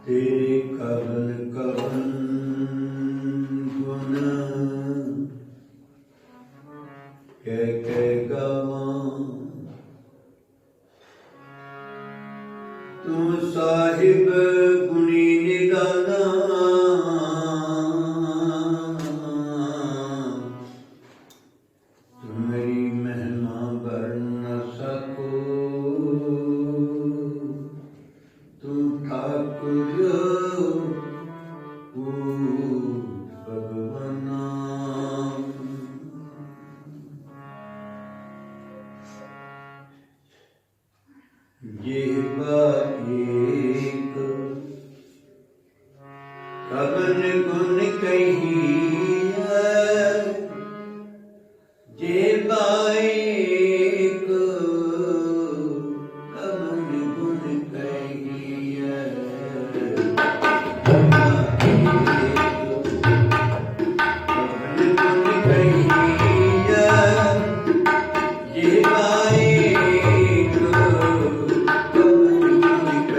तेरे कवन कवन गुण कह कह गवां तू साहिब गुणी निदाना, तू मेरी महिमा बर न सको, तू ठाकुर भगवाना। जिह्वा एक कवन गुण कहिया, जिह्वा एक कवन गुण कहिया, जिह्वा एक कवन गुण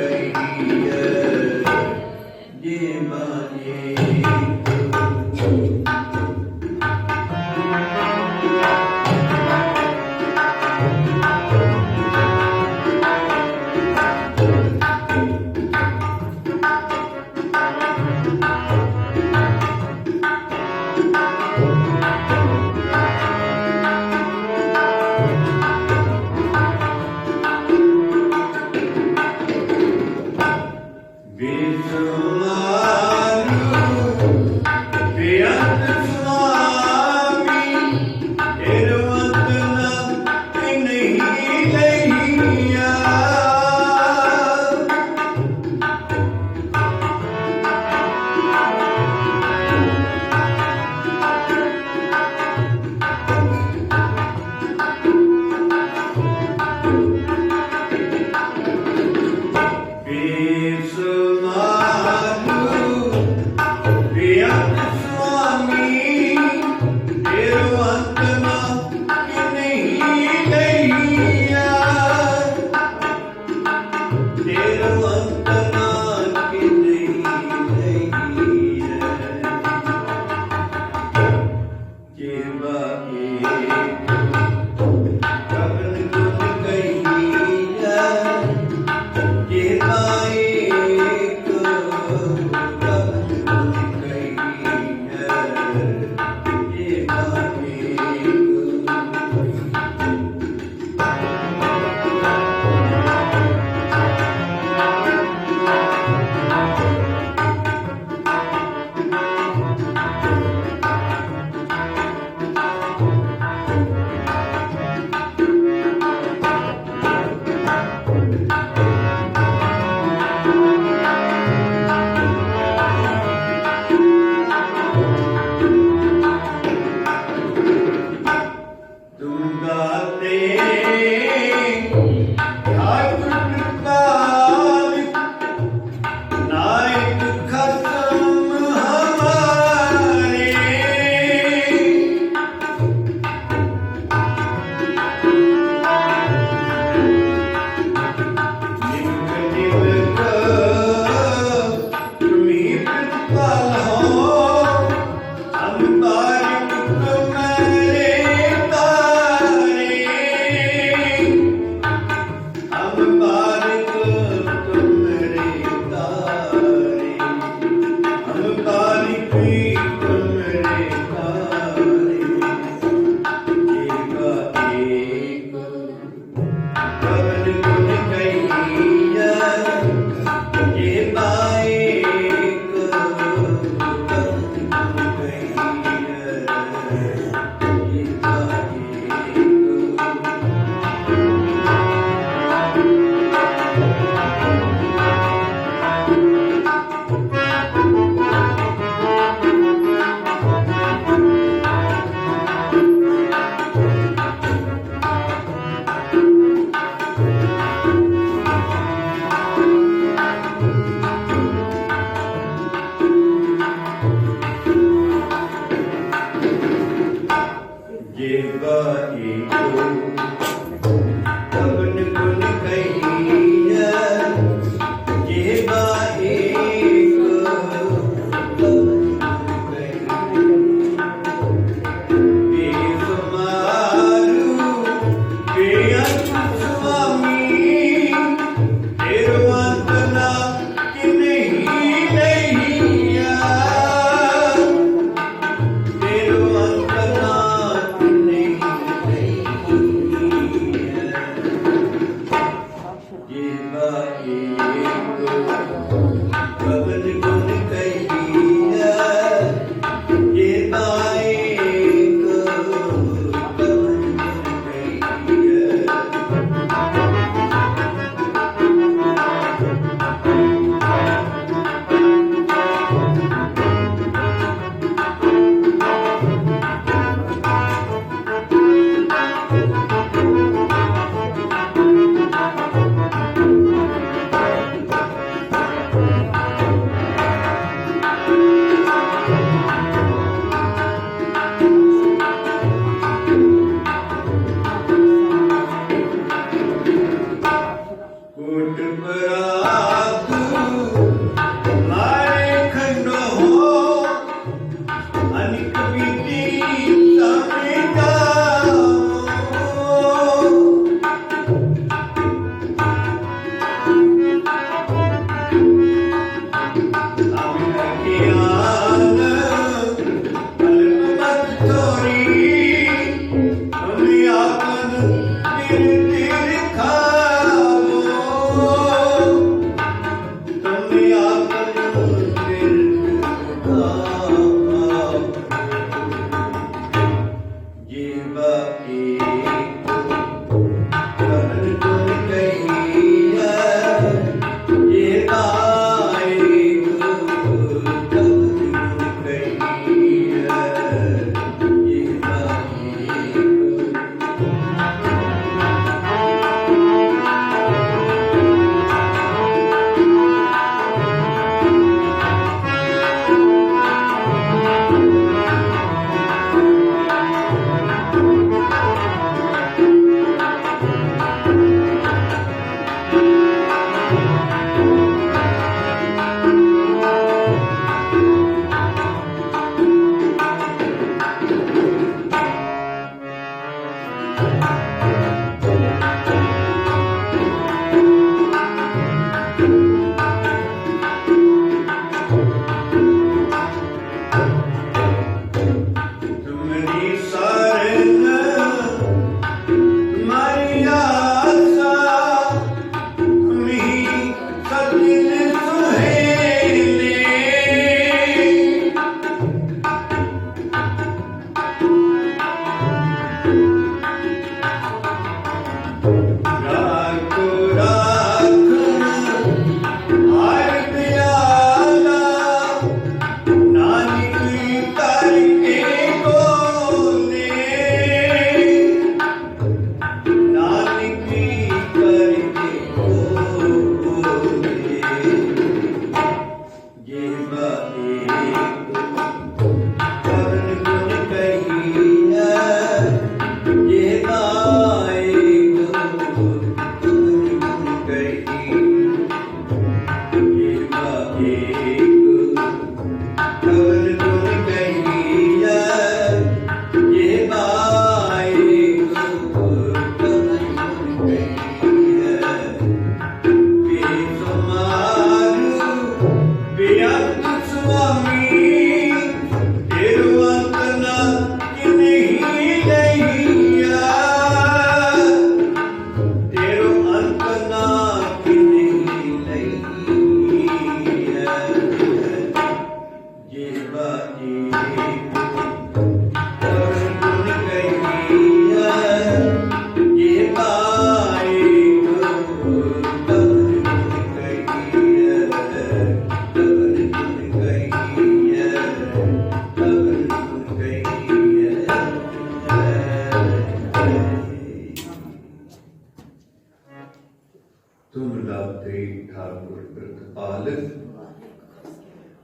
कहिया, जिह्वा एक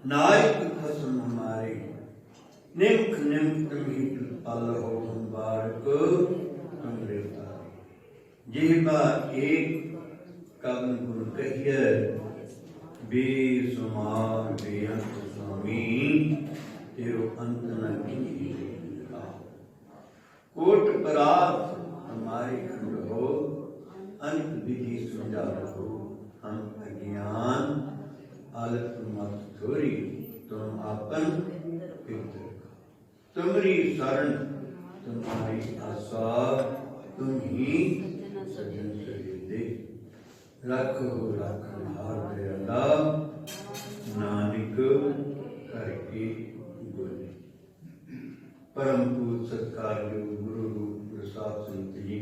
नायक खसम हमारे निम्ख निम्ख मीत पल हो बारक जिहबा एक कवन गुण कहिए बेसुमार बेअंत स्वामी तेरो अंत न कीजिए। कोट परात हमारे खंड हो अंत विधि सुझा हो हम अज्ञान आलत मत छोरी तुम आपन पितर तुम्हारी शरण तुम्हारी आशा तुम ही सजन दे रखो रखन हार दयाला नानक करके बोले। परम पूज सत्कारयोग गुरु रूप प्रसाद संत जी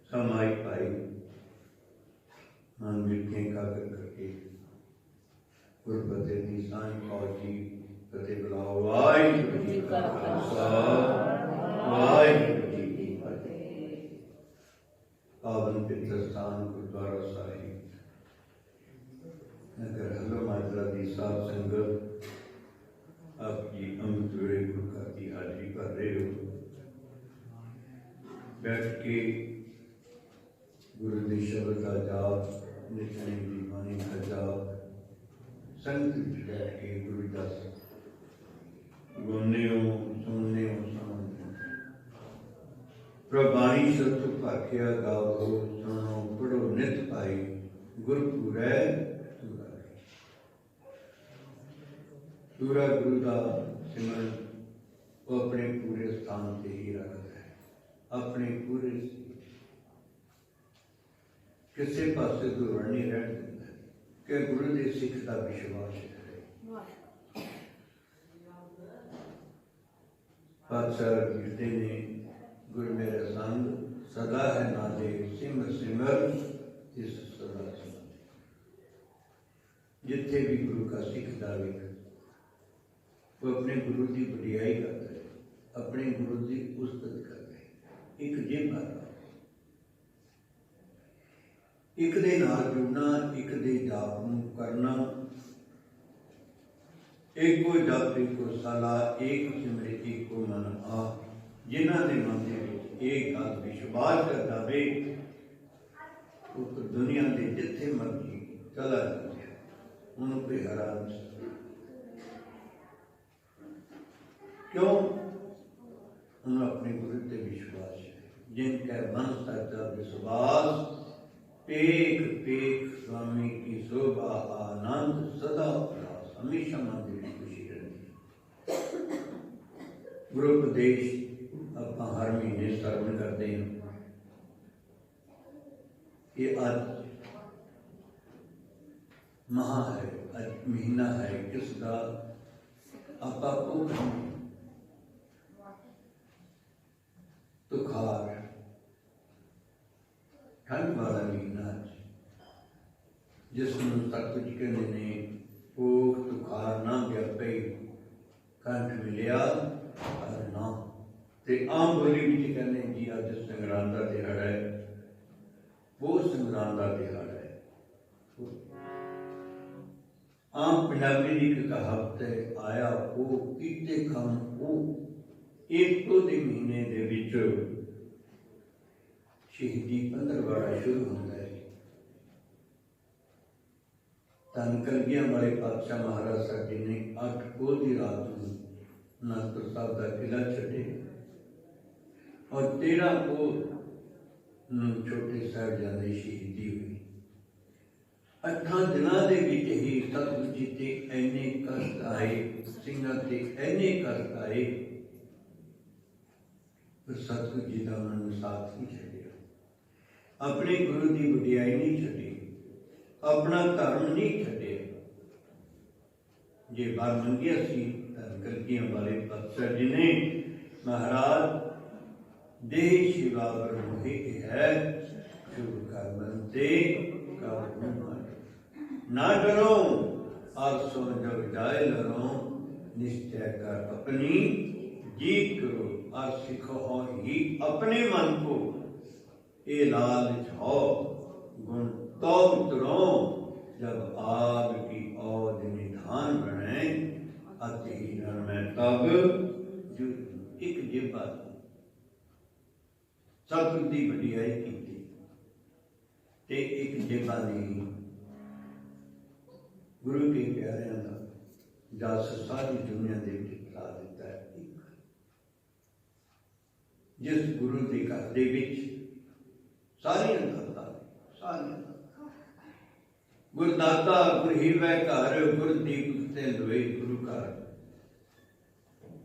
समाई पाई मन मिलके काकर करके गुरबते की सांझ पाओ जी फतेह बुलाओ। वाहिगुरू जी का खालसा वाहिगुरू जी की फतेह। पावन पवित्र स्थान गुरुद्वारा साहिब नगर हलो माजरा की साध संगत आपकी अमृत वेले गुरु का की हाजिरी कर रहे हो। बैठ के गुरु के शब्द का जाप नित्य की वाणी का जाप संगत में बैठ के गुरु दस गुनने हो सुनने हो समझने प्रबाणी सत्य भाख्या गाओ सुनो पढ़ो नित पाई गुरपुरै पूरा गुरु का सिमरन वो अपने पूरे स्थान से ही रखता है। अपने पूरे किसी पासे तो नहीं रहने देता कि गुरु के सिख का विश्वास है। पातशाह कहते ने गुरु मेरे संग सदा है नादे सिमर सिमर इस सदा समाधि। जिथे भी गुरु का सिख दावेगा वो अपने गुरु की वडियाई करता है, अपने गुरु की उस्तत करता है। एक जेबा एक दे नाल जुड़ना, एक दे जाप नूं करना, एको जप एको सला एक सिमरित एको मन आ। जिन्हां दे मन दे विच एक गल विश्वास कर जावे वो तो दुनिया के जिथे मर्जी चला जाए उन्होंने कोई हैरान नहीं। क्यों? उन्होंने अपने गुरु से विश्वास है। जिनका मन सच्चा विश्वास पेख पेख स्वामी की शोभा आनंद सदा उल्लास हमेशा मन में खुशी रहती। गुरु उपदेश आप हर महीने श्रवण करते हैं। ये आज महा है, आज महीना है किसका आपा को तुखार ठंड वाला महीना जिसमें सतगुरु जी कहते ने भूख तुखार ना व्यापे कंठ मिलिया पर ना। ते आम बोली भी कहने जी अज संगरांद का दिहाड़ा है, वो संगरांद का दिहाड़ा है। आम पंजाबी की कहावत है आया वो कीते खान वो। एक तो दे महीने दे विच शहीदी पंद्रहवाड़ा शुरू होता है। धन कलगियां वाले पातशाह महाराज साहब जी ने 8 पोह की रात को अनंदपुर साहब का किला छड्डे और 13 पोह छोटे साहिबजादे शहीदी हुई। 8 दिनों के विच ही सतगुरु जी ते इन्ने कष्ट आए, सिंघां ते इन्ने कष्ट आए, पर सतगुरु जी का उन्होंने साथ नहीं छड्डिया। अपने गुरु की वडियाई नहीं छड्डी, अपना धर्म नहीं छड्डिया। जे बार मंगिया सी धन कलगियां वाले पातशाह जी ने महाराज देह शिवा पर मोहे है शुभ कर्म ते ना डरो आसो जब जाए लरो निश्चय कर अपनी जीत करो और सिखो ही अपने मन को ये लालच हो गुण तो उतरो जब आग की औध निधान बने अति में तब एक जिब्बा सतगुरु की वडियाई की ते एक जिब्बा नहीं गुरु के प्यारिਆਂ ਦਾ जस सारी दुनिया के फैला दिता है। जिस गुरु के घर के सारियां दाता गुरदाता गुर हीवै घर गुरदीप ते लोए गुरु घर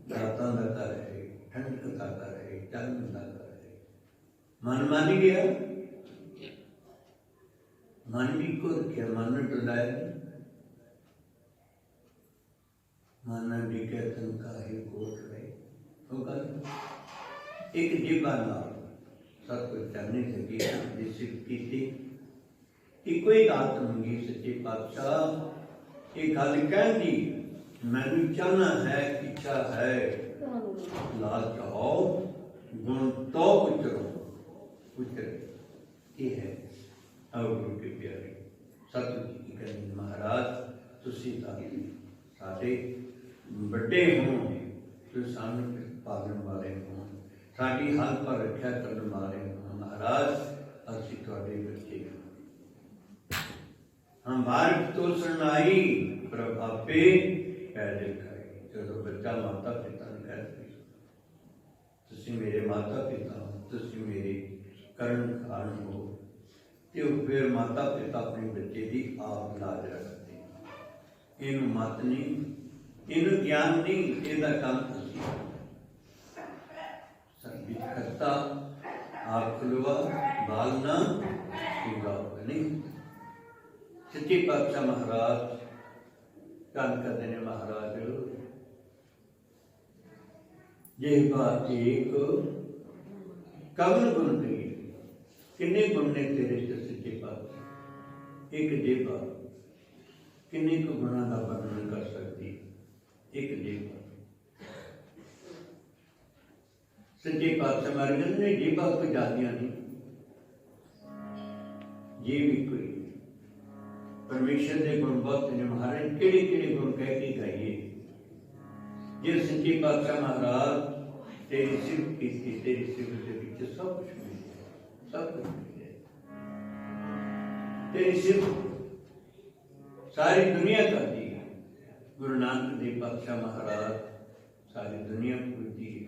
दाता का घर है, ठंडक का घर है, जन्म का घर है। मन मान गया मन भी को रखिया, मन डुलाया मन डिगे तन काहे कोट रहे वो गल एक जीवा नाल सब कुछ करने लगी जिस की कि कोई दात मंगी सच्चे पातशाह ये गल कहती मैनू चाहना है इच्छा है लाल चाहो गुण तो उचरो उचरे ये है और गुरु के प्यारे सतगुरु जी की कहनी महाराज तुसी साडे बड़े हों तो सानू पालन वाले हों साडी हल पर रखा करने वाले हों महाराज असीं तुहाडे बच्चे हम मार्ग तो सुनाई प्रभ आपे पैदल खाई जो बच्चा माता पिता ने कहते तुसी मेरे माता पिता हो तुसी मेरे करण खान हो तो फिर माता पिता अपने बच्चे की आप लाज रखते इन मत नहीं इन ज्ञान नहीं ਇਹਦਾ ਕੰਮ ਤੁਸੀਂ संगीत करता आप खुलवा बालना पूरा नहीं सच्चे पातशाह महाराज गल करते हैं महाराज ये बात एक कवन गुण कही किन्ने गुण ने तेरे से सच्चे पातशाह एक जेबा किन्ने को गुणा का वर्णन कर सकती एक जेबा सच्चे पातशाह महाराज ने जेबा कोई जातियां नहीं ये भी कोई परमेश्वर के गुण बहुत ने महाराज केड़े केड़े गुण कह के गाइए जे सच्चे पातशाह महाराज तेरी सिर्फ की तेरी सिर्फ के पीछे सब कुछ मिल गया सब कुछ मिल गया तेरी सिर्फ सारी दुनिया कर दी गुरु नानक देव पातशाह महाराज सारी दुनिया पूजती है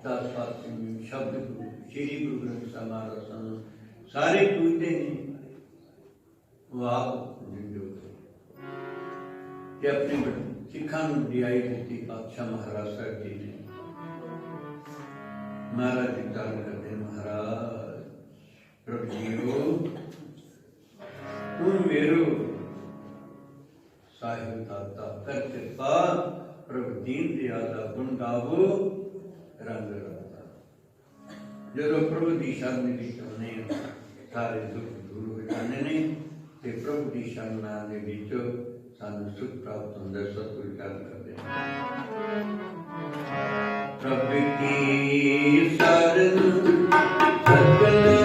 दस पातशाह शब्द गुरु श्री गुरु ग्रंथ साहिब महाराज सारे पूजते हैं वो आप कि अपने सिखा दियाई दी पातशाह महाराज साहब जी ने महाराज जी तारण करते महाराज प्रभु जीओ तुम मेरो साहिब दाता कर कृपा प्रभु दीन दयाल दा गुण गावो रंग राता जो प्रभु की शरण विच आने सारे दुख दूर हो जाने ने ते प्रभु की शरण दे विच सानू सुख प्राप्त होंदा सतगुरु कर करदे प्रभु की शरण सकल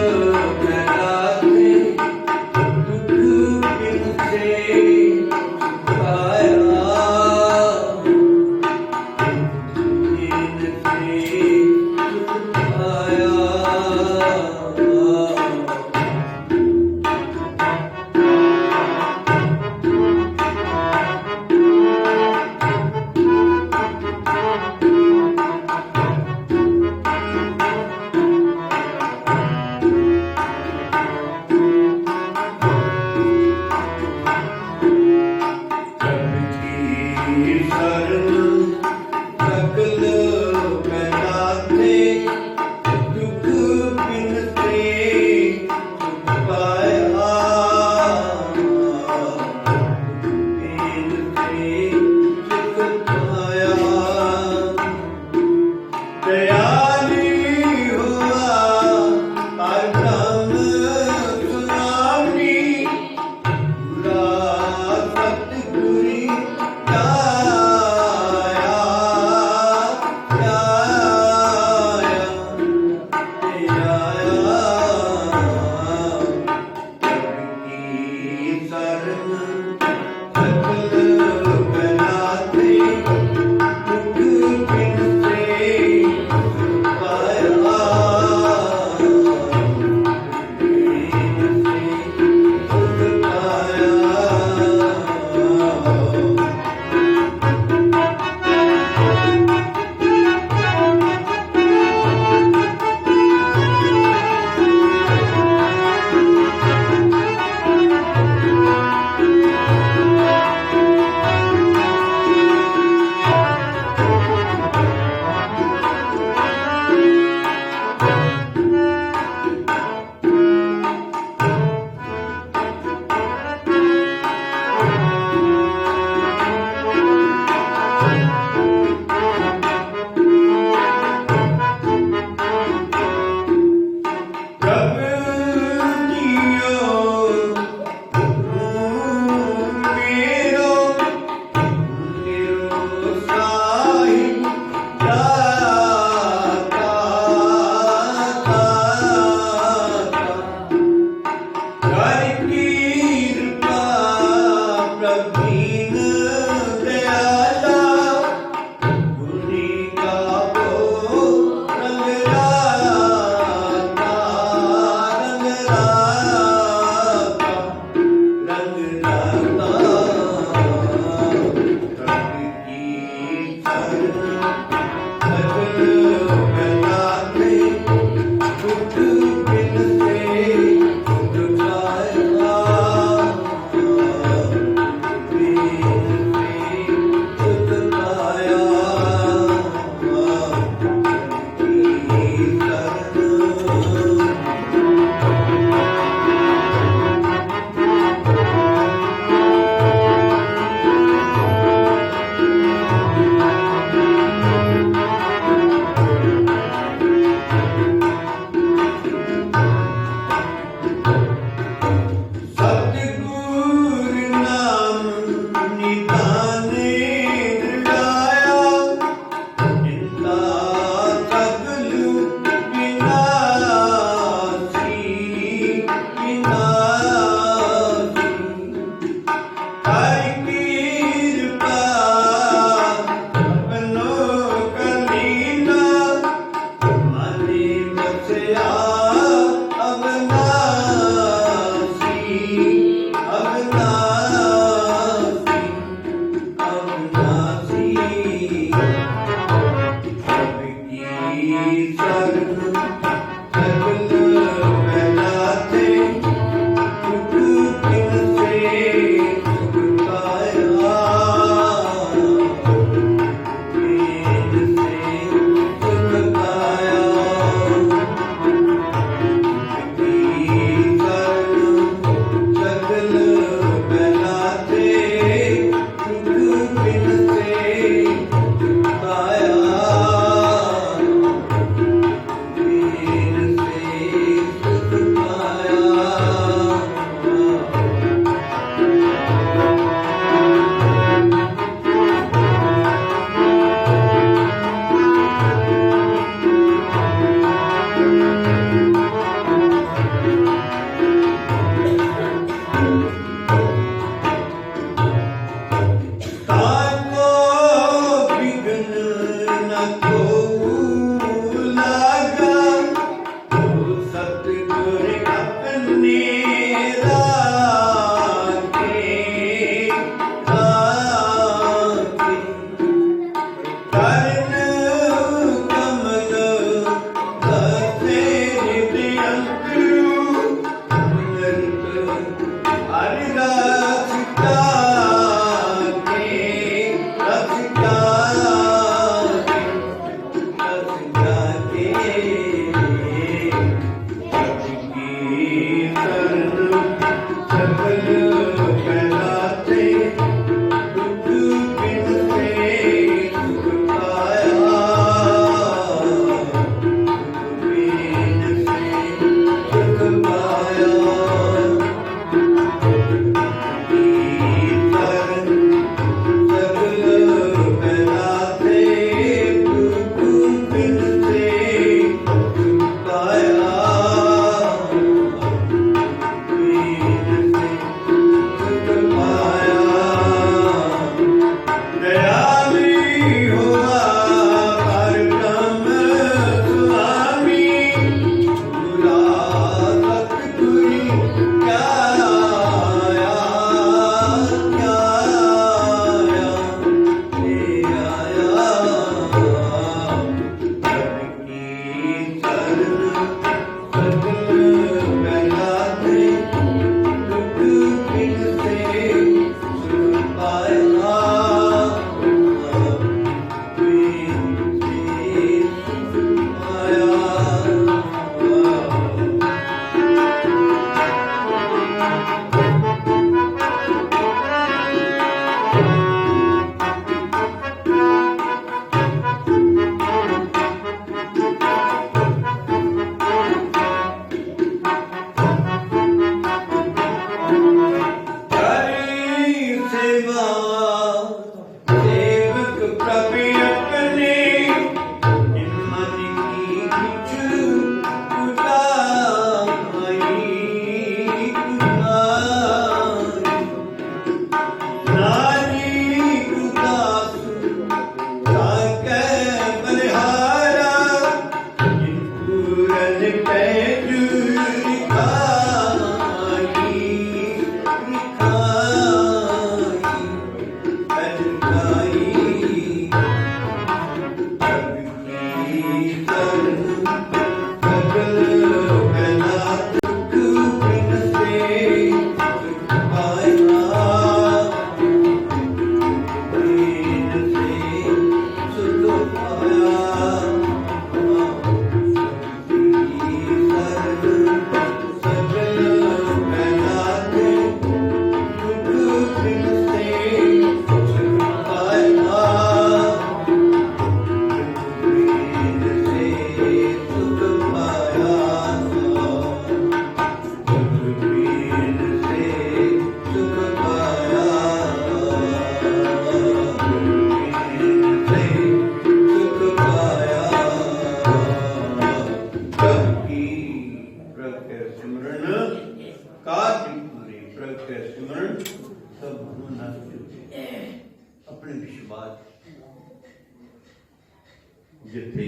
जिथे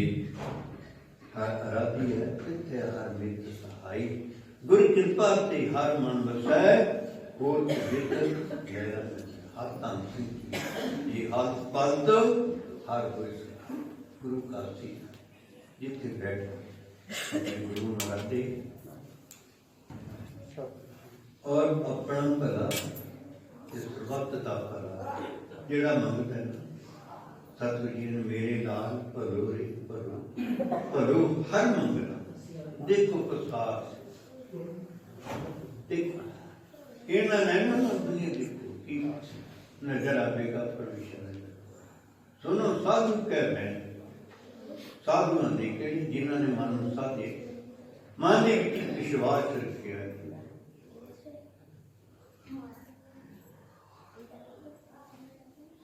आराधी है तिथे हर मित सहाय गुरु कृपा ते हर मन बसै होर जित मेरा हर तन सिंह ये हर पद हर गुरु का सी जिथे बैठ गुरु नराते और अपना भला इस वक्त का भला जेड़ा मंगता है सतगुरु जी ने मेरे नाल भरो रे भरो भरो हर मंगला देखो प्रसाद देखो इन्हें नहीं दुनिया देखो कि नजर आएगा परमेश्वर सुनो साधु कह रहे साधुआ देखे जिन्होंने मन साधे मन के विश्वास रखे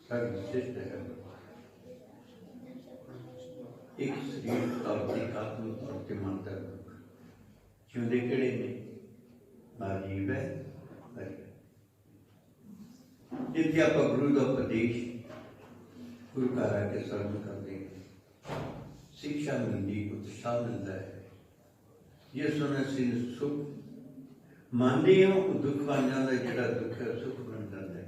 सर्वश्रेष्ठ है एक शरीर भौतिक आत्मिक और के मन तक जिंदे केड़े ने नाजीब है जिथे आप गुरु का उपदेश गुरु का के सर्व करते हैं शिक्षा मिलती उत्साह मिलता है ये सुने से सुख मानते हो दुख बन जाता है जोड़ा दुख है सुख बन जाता है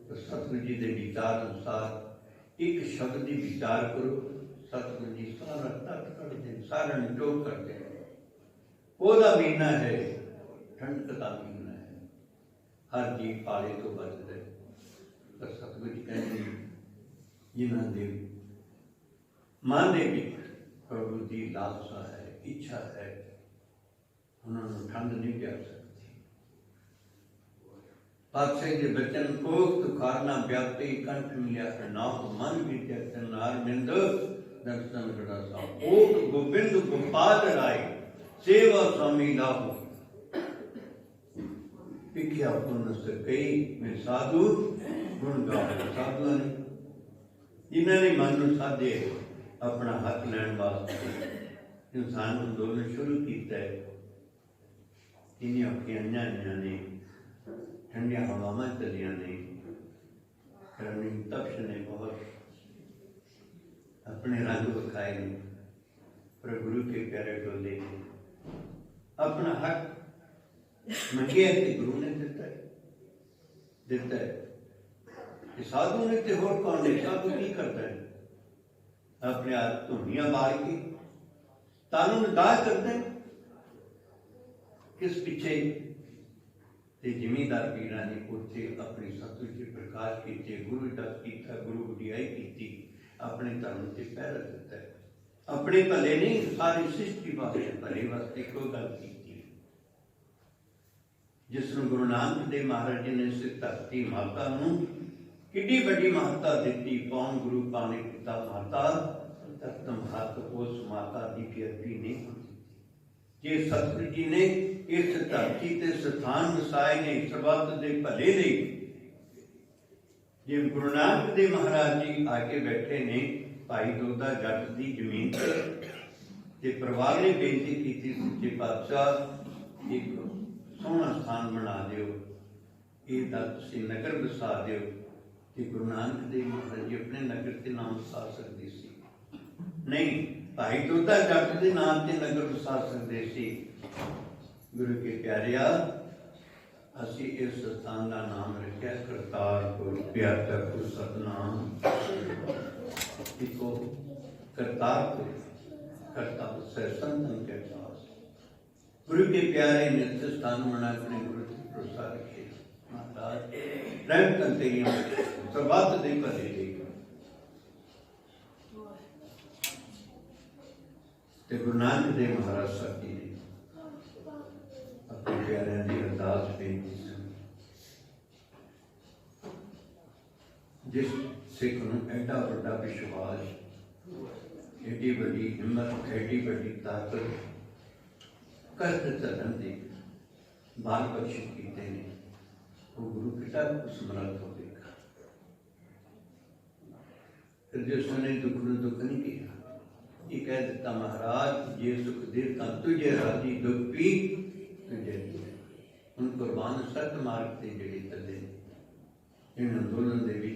तो सतगुरु जी के विचार अनुसार एक शब्द की विचार करो सतगुरु जी सारा तट करते हैं सारा निटोक करते हैं ओदा महीना है ठंड का महीना है हर जीव पाले तो बच रहे पर सतगुरु जी कहते जिन्होंने मन के प्रभु की लालसा है इच्छा है उन्होंने ठंड नहीं प्या सकती पातशाही के बचन को तुखारना व्याप्ति कंठ मिलिया नाथ मन विद्या नार बिंद दर्शन करा साहब ओट गोविंद गोपाल राय सेवा स्वामी लाभो पिख्या पुण्य से कई में साधु गुण गावे साधुओं ने जिन्होंने मन साधे अपना हक लैन वास्ते इंसान अंदोलन शुरू किया है इन्हीं अखियां ने ठंडिया हवावां चलिया ने करनी तपश ने बहुत अपने रंग विखाए ने पर गुरु के प्यारे टोले अपना हक मंगे कि गुरु ने दिता है साधु ने तो होर कौन है साधु की करता है अपने आप धुनिया मार के तानू दाह करते किस पीछे ते जिमीदार पीरा ने उत्थे अपनी सतुज के प्रकाश किए गुरु दस किया गुरु वडियाई की अपने धर्म से पहरा दिता है अपने भले नहीं सारी सृष्टि वास्ते भले वास्ते कोई गल की जिसनों गुरु नानक देव महाराज जी ने इस धरती माता नूं किड्डी बड़ी महत्ता दी कौन गुरु पाने पिता माता तत्म हाथ उस माता की बेअदबी नहीं होती जे सतगुरु जी ने इस धरती ते स्थान वसाए ने सर्वत दे भले लई जे गुरु नानक देव महाराज जी आके बैठे ने भाई दोदा जट की जमीन ते परिवार ने बेनती की सच्चे पातशाह एक सोहना स्थान बना दियो ये तुसीं नगर बसा दियो कि गुरु नानक देव महाराज जी अपने नगर के नाम बसा सकते सी नहीं भाई दोदा जट के नाम से नगर बसा सकते सी गुरु के प्यारिया असी इस स्थान का नाम रखा करतारपुर प्यारपुर सतनाम इको करतारपुर करतार से संतन के पास गुरु के प्यारे नित्य स्थान बना अपने गुरु से भरोसा रखे महाराज प्रेम करते ही सर्वात दे भले ते गुरु नानक देव महाराज साहब जी ने अपने प्यारे की अरदास बेनती जिस सिख नूं एडा वड्डा विश्वास एडी बड़ी हिम्मत एडी बड़ी ताकत कष्ट चलन दे बाल बख्शिश कीते ने वो गुरु पिता समर्थ होगा फिर जिसने दुख न दुख नहीं किया ये कह दिता महाराज ये सुख दे तुझे राजी दुख भी तुझे उन कुर्बान सत्य मार्ग से जेड़े चले इन अंदोलन दे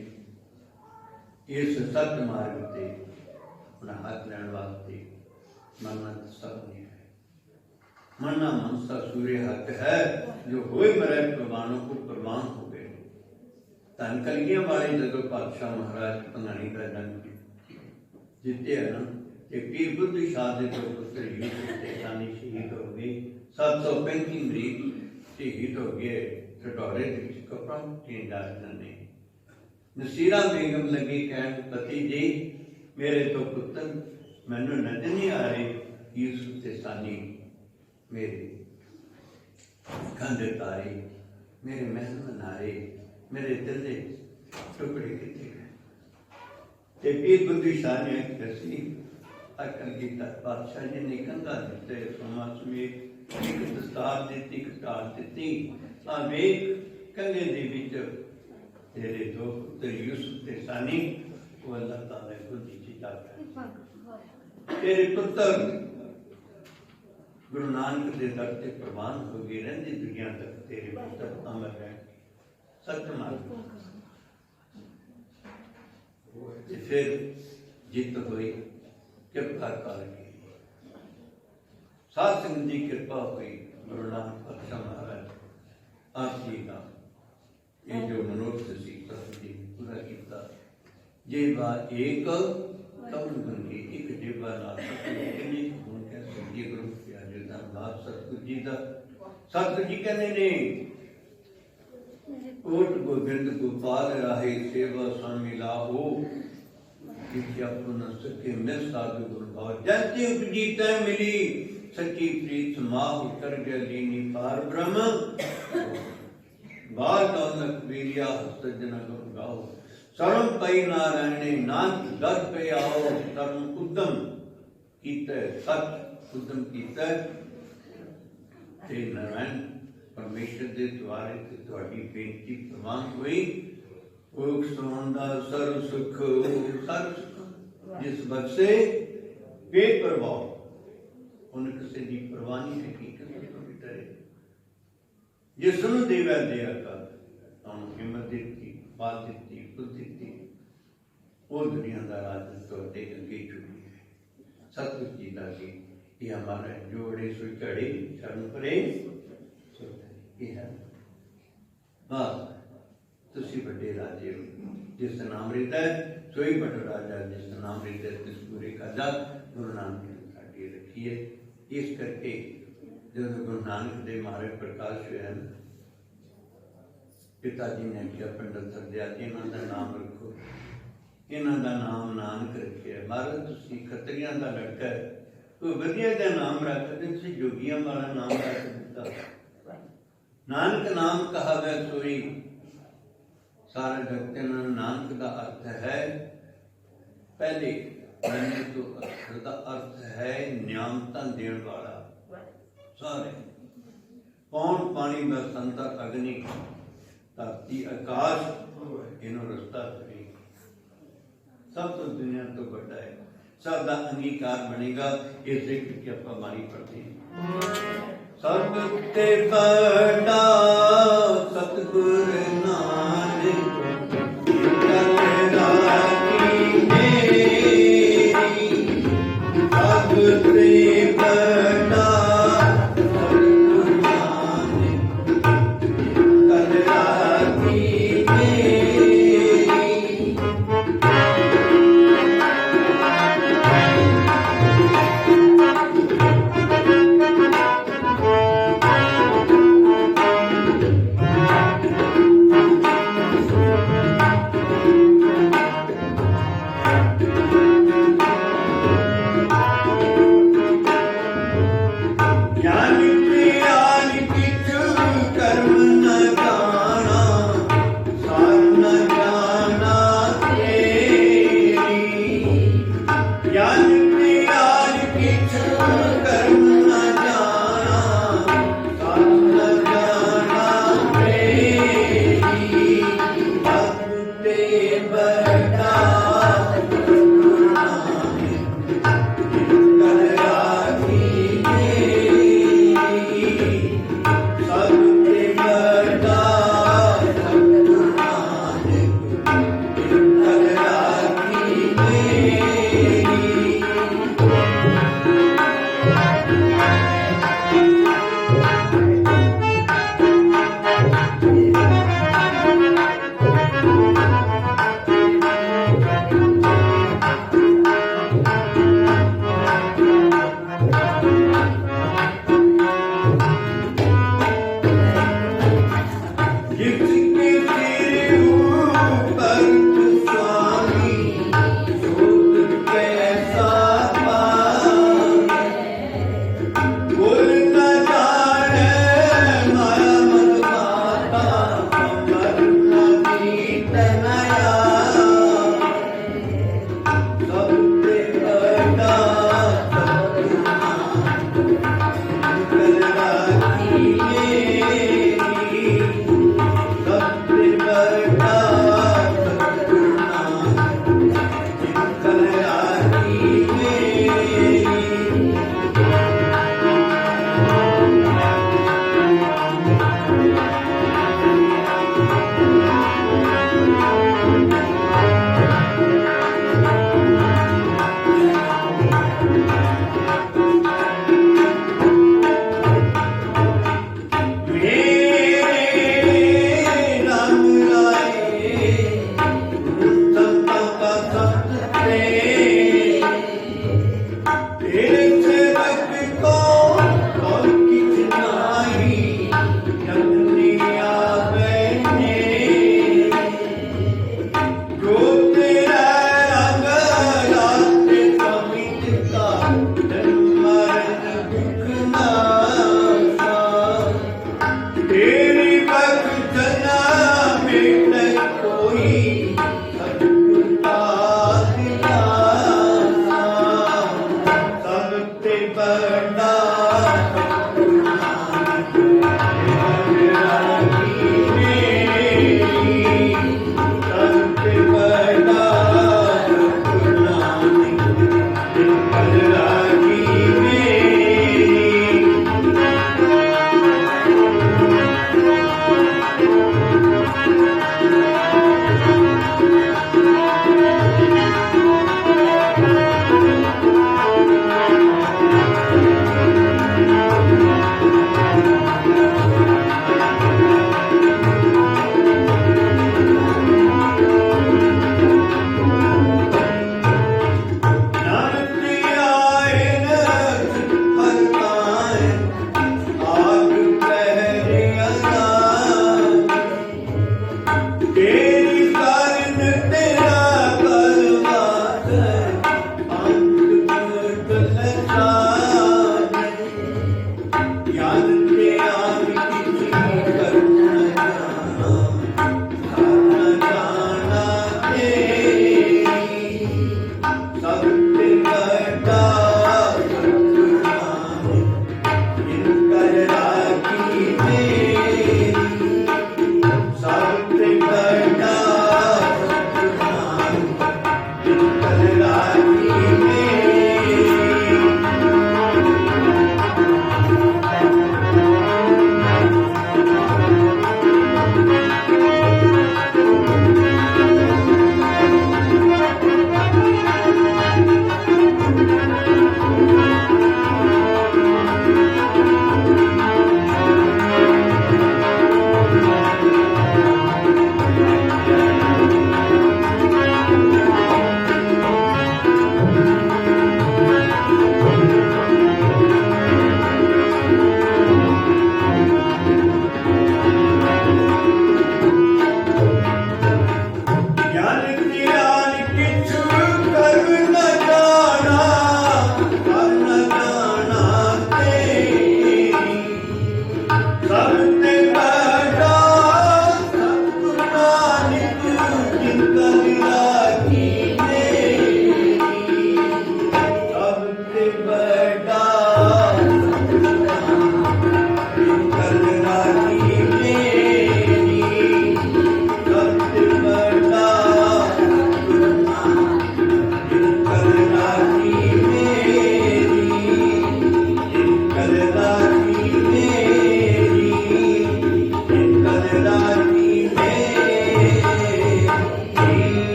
इस सत्य मार्ग से अपना हाथ लैन वास्ते मनना सब नहीं है मरना मनसा सूर्य हक है जो होए मरे प्रवानों को प्रवान हो गए धन कलगियां वाले जब पातशाह महाराज भंगाणी का जन्म जीते है ना कि पीर बुद्ध शाह के दो पुत्र यूसुफ ते सानी शहीद हो गए 735 मरीज शहीद हो गए कटोरे कपड़ा चेंज ने नसीरा बेगम लगी कहन पति जी मेरे दो पुत्र मैनू नजर नहीं आ रहे यूसुफ ते सानी मेरे कंधे तारे मेरे महल मनारे मेरे दिल के टुकड़े किए गए ते पीर बुद्धि शाह ने दसी अकल की बादशाह जी ने कंधा दिते सोमा समेत एक दस्तार दी कटार दी आ वेख कंधे दे विच तेरे दो पुत्र यूसुफ ते सानी वो अल्लाह ताला को दी जाता तेरे पुत्र गुरु नानक के दर से प्रवान हो गए रही दुनिया तक तेरे पुत्र अमर है सत्य मार्ग फिर जीत हुई कृपा कर सात सिंह की कृपा हुई गुरु नानक पातशाह महाराज आप जी का ये जो मनोरथ सी जी पूरा किया जे बात एक कौन बन गई एक जेबा नाथ गुरु सतगुरु जी का सतगुरु जी कहते ने कोट गोबिंद गोपाल राहे सेवा स्वामी लाहो सके मिल साधु गुरु भाव जैसे उपजी तय मिली सच्ची प्रीत माह कर गया लीनी पार ब्रह्म बाल दौलत वीरिया सज्जन गाओ सर्व पई नारायणे नाथ दर पे आओ सर्व उद्यम कीता सच उद्यम कीता ते नारायण परमेश्वर के द्वारे ते तुहाडी बेनती प्रवान हुई ओक सुनदा सर्व सुख जिस बख्शे बेपरवाह उन किसी की परवाह नहीं हकीकत तो भी डरे जिसनों देवै दया कर तुहानूं हिम्मत दित्ती बात दित्ती बुद्धि दित्ती वो दुनिया का राज तुहाडे अगे चुकी है सतगुरु जी का जी ये हमारा जोड़े सुई चढ़े शरण परे है बस तुसी बड़े राजे हो जिस नाम रीता है सोई बड़ा राजा जिस नाम रीता है तिस पूरे खाजा गुरु नानक ने साड़ी रखी है इस करके जो गुरु नानक देव महाराज प्रकाश हुआ पिताजी ने क्या पंडित सरदिया इन्हों का नाम रखो इन्हों का नाम नानक रखे महाराज तुसी खतरिया का लड़का है कोई वधिया का नाम रख तुसी जोगियां वाला नाम रख दिता नानक नाम कहा वै सोई सारे जगत नानक का अर्थ है पहले मैंने तो अक्षर का अर्थ है न्यामता देने वाला सारे पौन पानी बसंतर अग्नि धरती आकाश इन्हों रस्ता करी सब तो दुनिया तो बड़ा है सब का अंगीकार बनेगा इस जिक्र की आप बारी पढ़ते हैं सब ते बड़ा सतगुर नानक कल राखी मेरी सब ते बड़ा सतगुर नानक कल राखी मेरी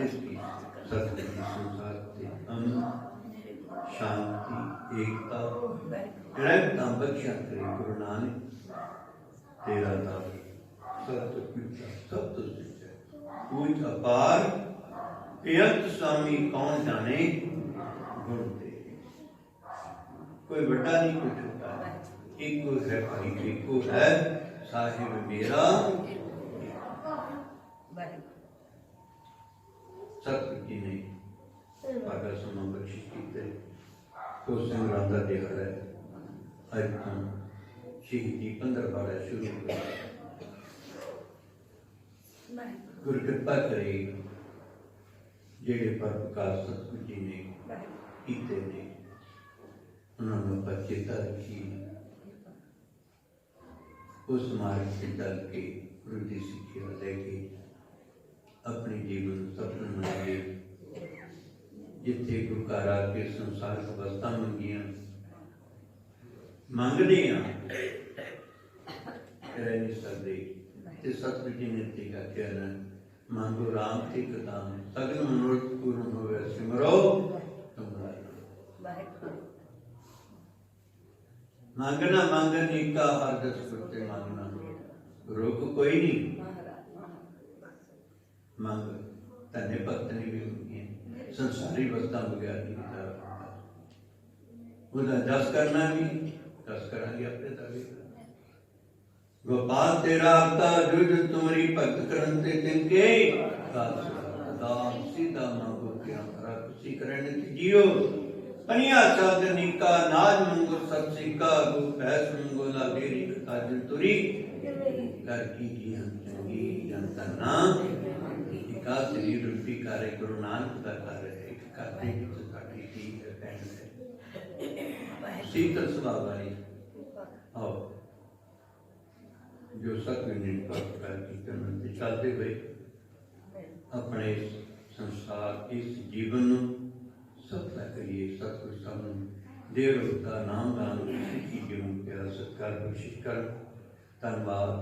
इसकी सत्य संसार से अमन शांति एकता रहमतां बख्शियां करे गुरु नानक तेरा नाम सत्य पिता सब तो सच्चा पूज अपार बेअंत स्वामी कौन जाने गुण तेरे कोई बड़ा नहीं कोई छोटा नहीं एक है भाई एक है साहिब मेरा सत्य की नहीं पागा समा बख्शिश की तो संग्राम का दिहाड़ा है अज तो शहीदी 15 शुरू हो गुरु कृपा करे जेड़े पर प्रकाश सतगुरु जी ने कीते ने उन्होंने पर चेता रखी उस मार्ग से चल के गुरु की शिक्षा लेके अपने जीवन सफल बनाए जिथे गुरु घर आके संसार अवस्था मंगिया मंगते रह नहीं सकते सतगुरु जी ने ठीक आख्या ना मांगो राम के कदम सगन मनोरथ पूर्ण होवे सिमरो मांगना मांगने का हर दस करते मांगना रोक कोई नहीं मांग धन्य भक्त ने भी होंगी संसारी वस्ता बगैर नहीं उदा दस करना भी दस करांगे अपने दावे गोपाल तेरा अवतार जुज तुम्हारी भक्त करते तिनके दास सीधा मांगो क्या हरा खुशी करने की जियो पनिया शब्द निका नाज मंगो सब सिक्का गो पैस मंगो ला देरी काजल तुरी कर की हम चंगी जनता इका शरीर रूपी कार्य गुरु नानक का कार्य है एक करते की तो साड़ी ठीक है पहन है शीतल स्वभाव वाली आओ जो सत्य प्रकार की करने चलते हुए अपने संसार इस जीवन सफल करिए सतगुरु सामने देर का नाम दान की जीवन प्यार सत्कार कोशिश कर धन्यवाद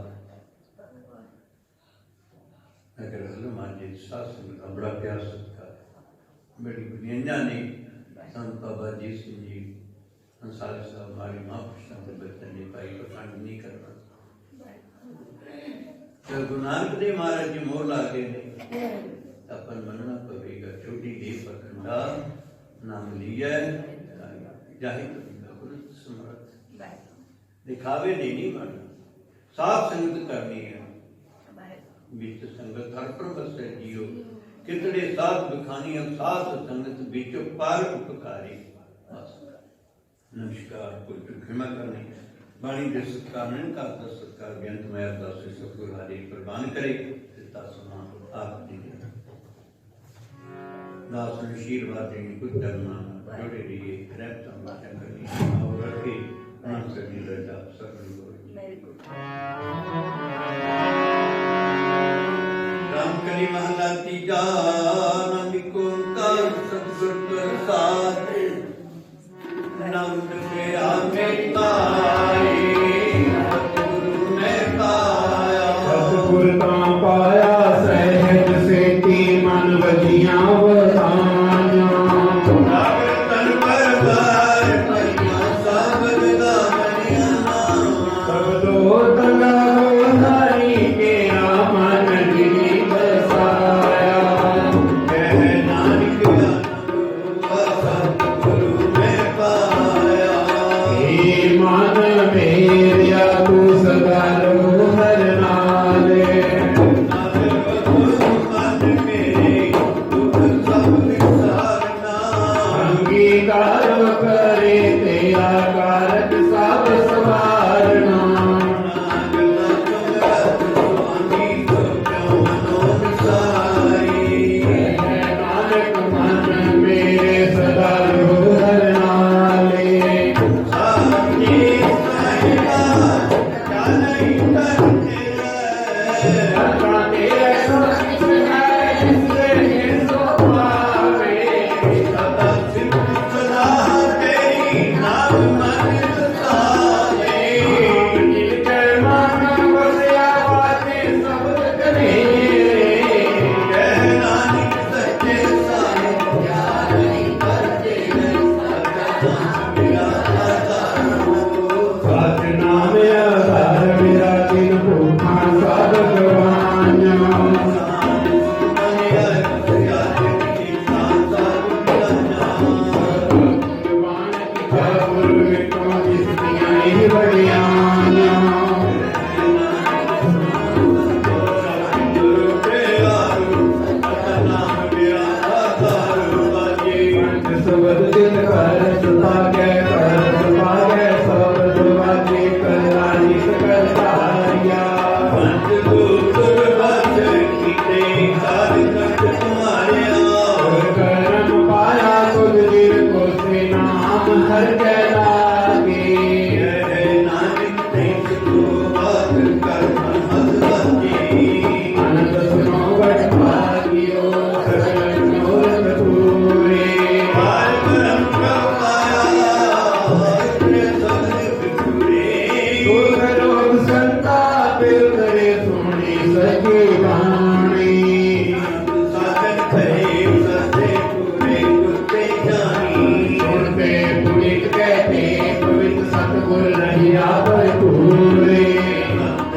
अगर हनुमान जी शासन का बड़ा प्यार सत्कार बड़ी बुनिया ने संत बाबा जी सिंह जी अंसारी साहब हमारी महापुरुषों के बच्चों ने पाई पसंद नहीं करना जब गुरु नानक देव महाराज जी मोर ला के अपन मनना पवेगा छोटी देह पर खंडा नाम लिया जाहिर करेगा गुरु समर्थ दिखावे नहीं बनना साफ संगत करनी है बिच संगत हर प्रभु से जियो कितने साथ दुखानियां साथ संगत बिच पर उपकारी नमस्कार कोई क्षमा करनी बाणी के सत्कार नहीं करता सत्कार बेअंत मैं अरदास सतगुरु हरि प्रदान करे दिता समा आप जी दास आशीर्वाद देने कुछ करना जोड़े रहिए रहमत करनी और रखे मन से रजा सतगुरु रामकली महला तीजा नंद ओंकार सतगुरु प्रसाद नंद तेरा में पाए सतगुरु में पाया सतगुरु का पाया सहज से मन वजियां वधाना नागर तन पर बार पइया साबर दा बनिया सब दो तला हरि के मन जी बसाया कह नानक सतगुरु में पाया मन सबद दिन कर सुभागे सब दुआजी कल्याणी सकल तारिया पंच दूसर बच कीते हर कट तुम्हारे कर्म पाया तुझ जीव को से नाम हर के लागे नानक तेज को बात कर मत बचे आनंद सुनो बट भागियो सकल मनोरथ पूरे पार ब्रह्म पाया अपने सद बिखुरे दुख रोग संताप करे सुनी सके वाणी साधन करे सदे पूरे कुत्ते जानी सुनते पुनित कहते पवित्र सतगुर रहिया भरपूरे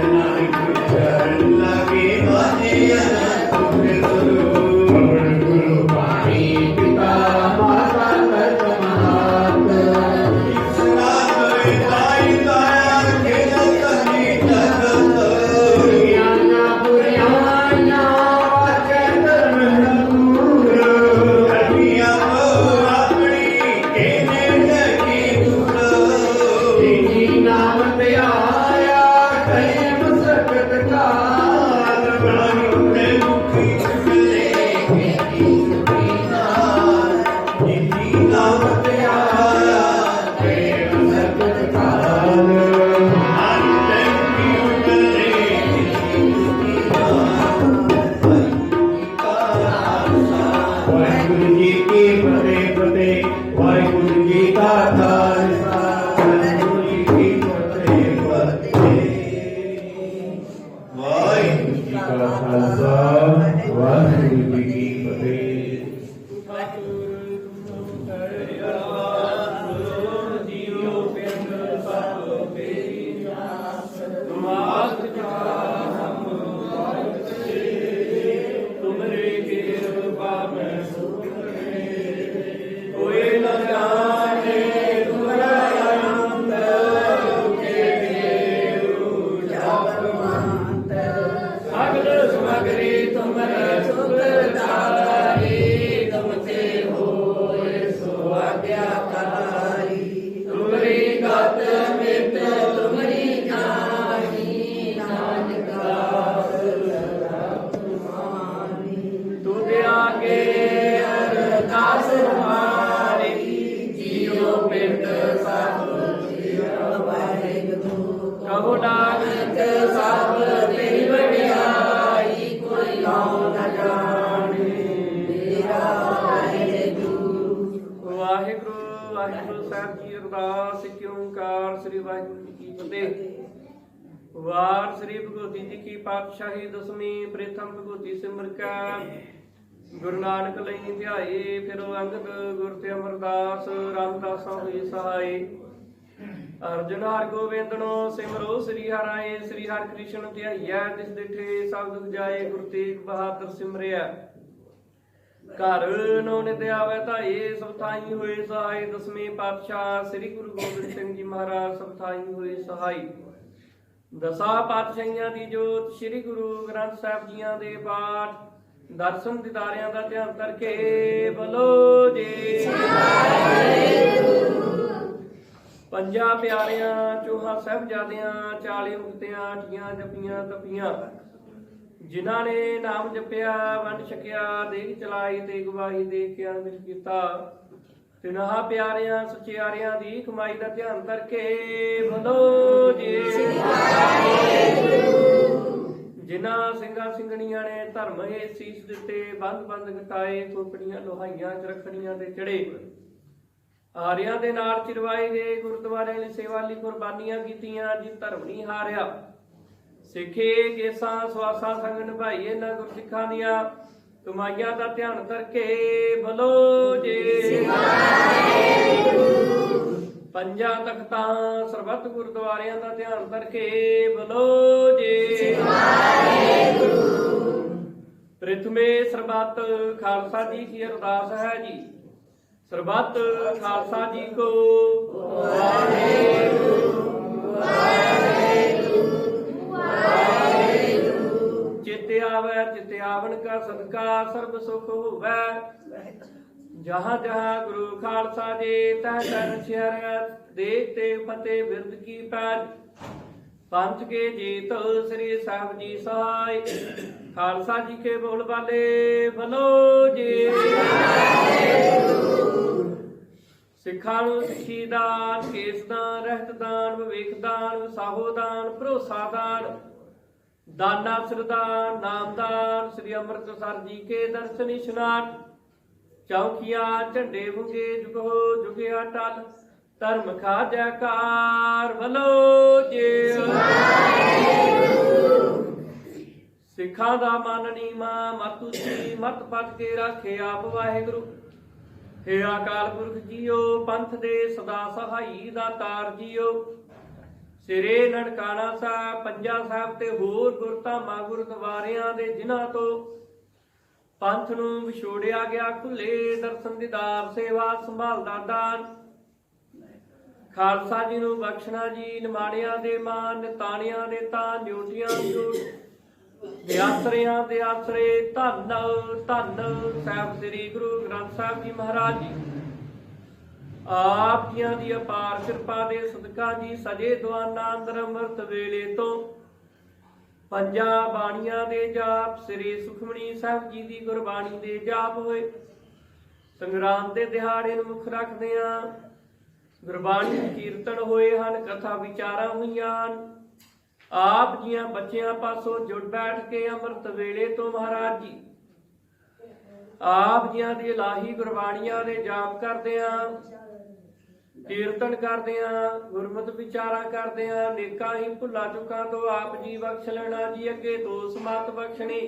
नानक चरण लागे बाजे अनंत गुरु पवन गुरु पाणी पिता माता तत् महात सनातन दाई दाया खेल कभी जगत पुरियाना पुरियाना वाचे धर्म दूर कटिया अपनी केने लगी दूर तेरी नाम ते आया कहीं सकत काल उठे मुखी चले जिंदगी नाम ते आया कहीं सकत काल आते की उठले वाहिगुरु जी की फतेह फतेह वाहिगुरु जी का खालसा वाहिगुरु जी की फतेह फतेह वाहिगुरु जी का खालसा वाहिगुरु जी की फतेह ਕਹੋ ਨਾਨਕ ਸਭ ਤੇਰੀ ਵਡਿਆਈ ਕੋਈ ਨਾਮ ਨਾ ਜਾਣੇ ਮੇਰਾ ਵਾਹਿਗੁਰੂ ਵਾਹਿਗੁਰੂ ਵਾਹਿਗੁਰੂ ਸਾਹਿਬ ਜੀ ਅਰਦਾਸ ਇਕ ਓੰਕਾਰ ਸ੍ਰੀ ਵਾਹਿਗੁਰੂ ਜੀ ਕੀ ਫਤਿਹ ਵਾਰ ਸ੍ਰੀ ਭਗਵਤੀ ਜੀ ਕੀ ਪਾਤਸ਼ਾਹੀ ਦਸਵੀਂ ਪ੍ਰਥਮ ਭਗਵਤੀ ਸਿਮਰ ਕਾ ਗੁਰੂ ਨਾਨਕ ਲਈ ਧਿਆਏ ਫਿਰ ਅੰਗਦ ਗੁਰ ਤੇ ਅਮਰਦਾਸ ਰਾਮਦਾਸਾਂ ਹੋਈ ਸਹਾਈ ਅਰਜੁਨ ਹਰਿ ਗੋਬਿੰਦਨੋ ਸਿਮਰੋ ਸ੍ਰੀ ਹਰਿ ਸ੍ਰੀ ਹਰਿ ਕ੍ਰਿਸ਼ਨ ਧਿਆਈਐ ਤਿਸ ਦਿਠੇ ਸਭ ਦੁਖ ਜਾਏ ਗੁਰ ਤੇਗ ਬਹਾਦਰ ਸਿਮਰਿਆ ਘਰ ਨੋ ਨਿਤ ਆਵੇ ਧਾਏ ਸਭ ਥਾਈ ਹੋਏ ਸਹਾਈ ਦਸਵੇਂ ਪਾਤਸ਼ਾਹ ਸ੍ਰੀ ਗੁਰੂ ਗੋਬਿੰਦ ਸਿੰਘ ਜੀ ਮਹਾਰਾਜ ਸਭ ਥਾਈ ਹੋਏ ਸਹਾਈ ਦਸਾਂ ਪਾਤਸ਼ਾਹੀਆਂ ਦੀ ਜੋਤ ਸ੍ਰੀ ਗੁਰੂ ਗ੍ਰੰਥ ਸਾਹਿਬ ਜੀਆਂ ਦੇ ਪਾਠ ਦਰਸ਼ਨ ਦਿਦਾਰਿਆਂ ਦਾ ਧਿਆਨ ਕਰਕੇ ਬੋਲੋ ਜੀ ਪੰਜਾਂ ਪਿਆਰਿਆਂ ਚੋਹਾਂ ਸਾਹਿਬਜ਼ਾਦਿਆਂ 40 ਮੁਕਤਿਆਂ 8 ਜਪੀਆਂ ਤਪੀਆਂ ਜਿਨ੍ਹਾਂ ਨੇ ਨਾਮ ਜਪਿਆ ਵੰਡ ਛਕਿਆ ਦੇਖ ਚਲਾਈ ਤੇ ਗਵਾਹੀ ਦੇ ਕੇ ਅੰਮ੍ਰਿਤ ਕੀਤਾ ਤਿਨਾਂ ਪਿਆਰਿਆਂ ਸਚਿਆਰਿਆਂ ਦੀ ਕਮਾਈ ਦਾ ਧਿਆਨ ਕਰਕੇ ਬੋਲੋ ਜੀ ਜਿਨ੍ਹਾਂ ਸਿੰਘਾਂ ਸਿੰਘਣੀਆਂ ਨੇ ਧਰਮ ਦੇ ਸੀਸ ਦਿੱਤੇ ਬੰਦ ਬੰਦ ਘਟਾਏ ਕੋਪੜੀਆਂ ਲੋਹਾਈਆਂ ਚ ਰੱਖੜੀਆਂ ਦੇ ਚੜੇ ਆਰਿਆਂ ਦੇ ਨਾਲ ਚਿਰਵਾਏ ਗਏ ਗੁਰਦੁਆਰਿਆਂ ਲਈ ਸੇਵਾ ਲਈ ਕੁਰਬਾਨੀਆਂ ਕੀਤੀਆਂ ਜੀ ਧਰਮ ਨਹੀਂ ਹਾਰਿਆ ਸਿੱਖੇ ਕੇਸਾਂ ਸਵਾਸਾਂ ਸੰਗ ਨਿਭਾਈ ਇਹਨਾਂ ਗੁਰਸਿੱਖਾਂ ਦੀਆਂ ਕਮਾਈਆਂ ਦਾ ਧਿਆਨ ਕਰਕੇ ਬੋਲੋ ਜੀ ਪੰਜਾਂ ਤਖਤਾਂ ਸਰਬੱਤ ਗੁਰਦੁਆਰਿਆਂ ਦਾ ਧਿਆਨ ਕਰਕੇ ਬੋਲੋ ਜੀ ਪ੍ਰਥਮੇ ਸਰਬੱਤ ਖਾਲਸਾ ਜੀ ਕੀ ਅਰਦਾਸ ਹੈ ਜੀ ਸਰਬੱਤ ਖਾਲਸਾ ਜੀ ਕੋ ਚਿਤ ਆਵੈ ਚਿਤ ਆਵਣ ਕਾ ਸਦਕਾ ਸਰਬ ਸੁਖ ਹੋਵੈ जहाँ जहाँ गुरु खालसा जी तह तह शहर देख ते फतेह बिरद की पैज पंथ के जीत श्री साहब जी सहाय खालसा जी के बोल बाले बलो जी सिखा सिखी दान केस दान रहत दान विवेक दान विसाहो दान भरोसा दान दाना श्रदान नामदान श्री अमृतसर जी के दर्शन इशनान चौकिया झंडे बुंगे जुगो जुगे अटल धर्म खा जयकार बलो जे सिखा दा मन नीमा मत उची मत पट के रखे आप वाहिगुरु हे अकाल पुरख जीओ पंथ दे सदा सहाई दातार जीओ सिरे ननकाना साहब पंजा साहब ते होर गुरधामां गुरद्वारियां दे जिन्हां तो पंथ नूं विछोड़िया गया खुले दर्शन दीदार सेवा संभाल दा दान खालसा जी नूं बख्शना जी निमाणियां दे मान निताणियां दे तान ड्यूटियां ड्यूट ਦੇ ਆਸਰੇ ਧੰਨ ਧੰਨ ਸਾਹਿਬ ਸ੍ਰੀ ਗੁਰੂ ਗ੍ਰੰਥ ਸਾਹਿਬ ਜੀ ਮਹਾਰਾਜ ਜੀ ਆਪ ਜੀਆਂ ਦੀ ਅਪਾਰ ਕਿਰਪਾ ਦੇ ਸਦਕਾ ਜੀ ਸਜੇ ਦੁਆਨਾ ਅੰਦਰ ਅੰਮ੍ਰਿਤ ਵੇਲੇ ਤੋਂ ਪੰਜਾਂ ਬਾਣੀਆਂ ਦੇ ਜਾਪ ਸ੍ਰੀ ਸੁਖਮਣੀ ਸਾਹਿਬ ਜੀ ਦੀ ਗੁਰਬਾਣੀ ਦੇ ਜਾਪ ਹੋਏ ਸੰਗਰਾਮ ਦੇ ਦਿਹਾੜੇ ਨੂੰ ਮੁੱਖ ਰੱਖਦਿਆਂ ਗੁਰਬਾਣੀ ਕੀਰਤਨ ਹੋਏ ਹਨ ਕਥਾ ਵਿਚਾਰਾਂ ਹੋਈਆਂ ਹਨ आप जियां बच्चियां पासों जुड़ बैठ के अमृत वेले तो महाराज जी आप जियां दी इलाही गुरबाणियां दे जाप करदियां कीर्तन करदियां गुरमत विचारा करदियां नेकां ही भुल्ला चुकां तो आप जी बख्श लेना जी अगे दोष मत बख्शणी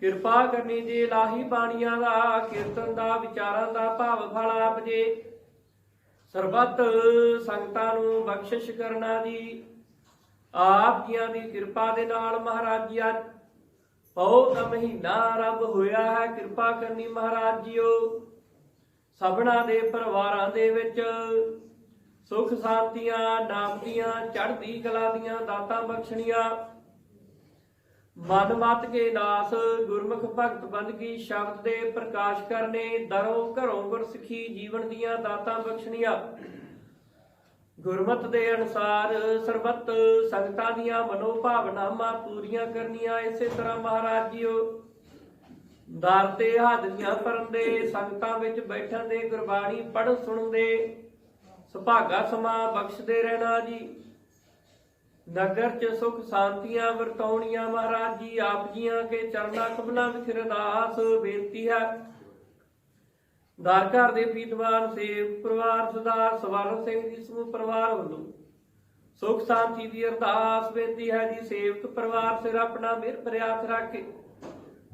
किरपा करनी जी इलाही बाणियां दा कीर्तन दा विचारां दा भाव फल आप जी सरबत संगतां नूं बख्शिश करना जी आप जियां दी किरपा दे नाल महाराज जी अज पौ दा महीना आरंभ होया है किरपा करनी महाराज जीओ सबना दे परिवारां दे विच सुख शांतियां नामदियां चढ़दी कला दियां दातां बख्शणियां मन मत के नास गुरमुख भगत बंदगी शब्द दे प्रकाश करने दरों घरों गुरसिखी जीवन दियां दातां बख्शणियां गुरमत दे अनुसार सरबत संगतां दियां मनो भावनावां पूरीਆਂ करनियां इसे तरह महाराज जीओ दर ते हाਜ਼ਰੀਆਂ ਭਰਨ ਦੇ ਸੰਗਤਾਂ ਵਿੱਚ ਬੈਠਣ ਦੇ ਗੁਰਬਾਣੀ ਪੜ੍ਹਨ ਸੁਣਨ ਦੇ ਸੁਭਾਗਾ ਸਮਾਂ ਬਖਸ਼ਦੇ ਰਹਿਣਾ ਜੀ ਨਗਰ ਚ ਸੁਖ ਸ਼ਾਂਤੀਆਂ ਵਰਤਾਉਣੀਆਂ महाराज जी आप ਜੀਆਂ के ਚਰਨਾਂ ਕਮਲਾਂ ਵਿੱਚ ਅਰਦਾਸ ਬੇਨਤੀ ਹੈ दार घर दे पीतवान सेव परिवार सरदार सवारण सिंह जी समूह परिवार वालों सुख शांति की अरदास बेनती है जी सेवक परिवार सिर अपना मेहर प्रयास रखे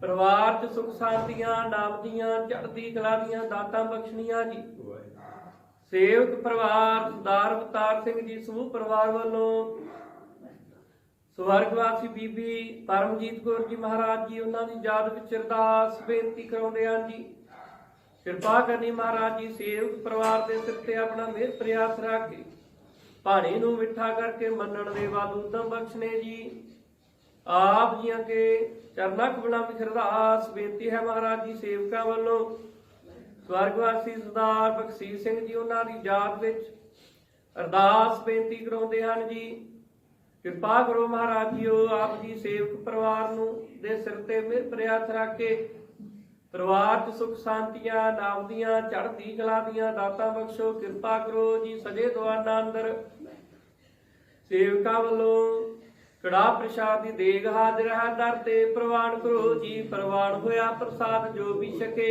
परिवार च सुख शांतियां नामदियां चढ़दी कला दियां दातां बख्शणियां जी सेवक परिवार सरदार अवतार सिंह जी समूह परिवार वालों स्वर्गवासी बीबी परमजीत कौर जी महाराज जी उन्हां दी याद विच अरदास बेनती कराउंदे हन जी किरपा करनी महाराज जी सेवक परिवार के सिर ते अपना मेहर प्रयास रख के पानी नूं मिठा करके मनण दे वाल उदम बख्शने जी आप जियां के चरना कमलां विच अरदास बेनती है महाराज जी सेवकां वालों स्वर्गवासी सरदार बख्शीर सिंह जी उन्हां दी याद विच अरदास बेनती कराउंदे हन जी किरपा करो महाराज जीओ आप जी सेवक परिवार नूं दे सिर ते मेहर प्रयास रख के परिवार च सुख शांतियां नामदियां चढ़दी कला दियां दातां बख्शो किरपा करो जी सजे दुआना अंदर सेवकां वालों कड़ा प्रसाद दी देग हाजिर है दर ते प्रवान करो जी प्रवान होया प्रसाद जो भी छके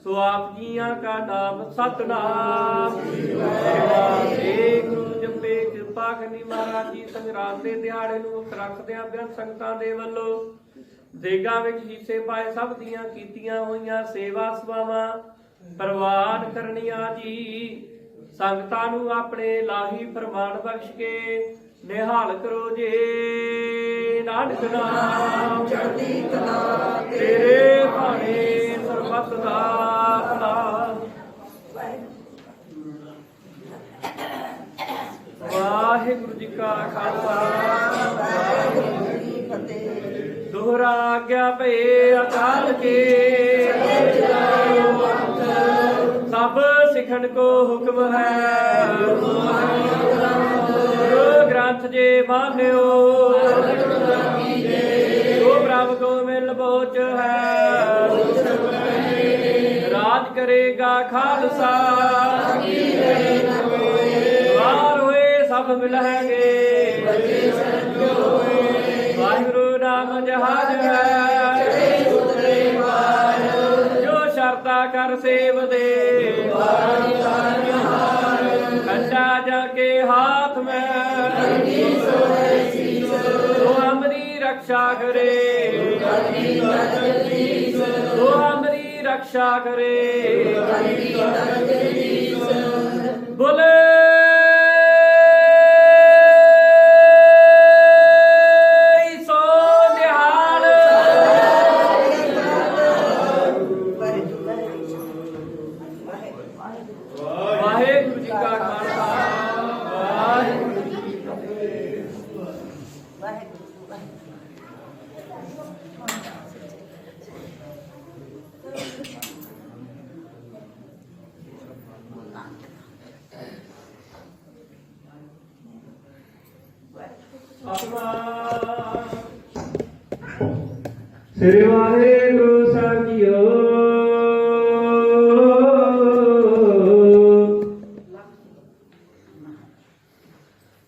सो आप जियां का नाम सतनाम गुरु जपे किरपा करनी महाराज जी संगराम दे दिहाड़े नूं रखदियां बिआन संगतां दे वल्लों देगा विच हिस्से पाए सब दियां कीतियां होईयां सेवा सवावां प्रवान करनियां जी संगतां नूं अपने लाही फरमान बख्श के निहाल करो जे नानक नाम चढ़दी कला तेरे भाणे सरबत दा भला वाहिगुरु जी का खालसा वाहिगुरु जी की फतेह दोहरा आज्ञा पे अकाल के सब सिखण को हुक्म है गुरु ग्रंथ जे मान्यो जो प्रभ को मिल बोच है राज करेगा खालसा वार हुए सब मिलेंगे वाहिगुरु नाम जहाज है जो शरता कर सेव दे कंडा जाके हाथ में तो हमारी रक्षा करे तो हमारी रक्षा करे बोले सो निहाल वाहेगुरु जी का खालसा वाहेगुरु जी की फतेह। ਸ੍ਰੀ ਵਾਹਿਗੁਰੂ ਸਾਹਿਬ ਜੀਓ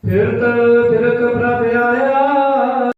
ਫਿਰਤ